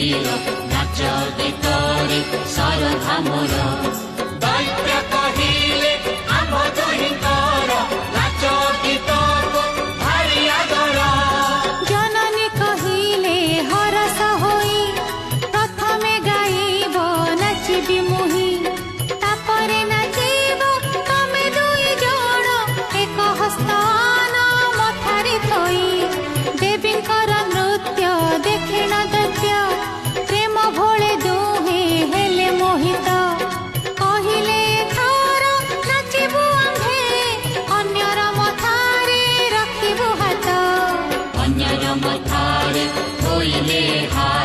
देवीर नाच गीतरे सरधा मोर दैत्य कहिले आम दुहिंकर नाच गीत भारी आदर जननी कहिले हरस होई प्रथमे गाइब नाचिबी मुही तापरे नाचिब तमे दुई जण एक हस्तान मथारी थोई देवींकर नृत्य देखिण दैत्य प्रेम भोले दुहे हेले मोहित कहिले थर नाचिबु आम्भे अन्यर मथारे रखिबु हाथ अन्यर मथारे धोइले हाथ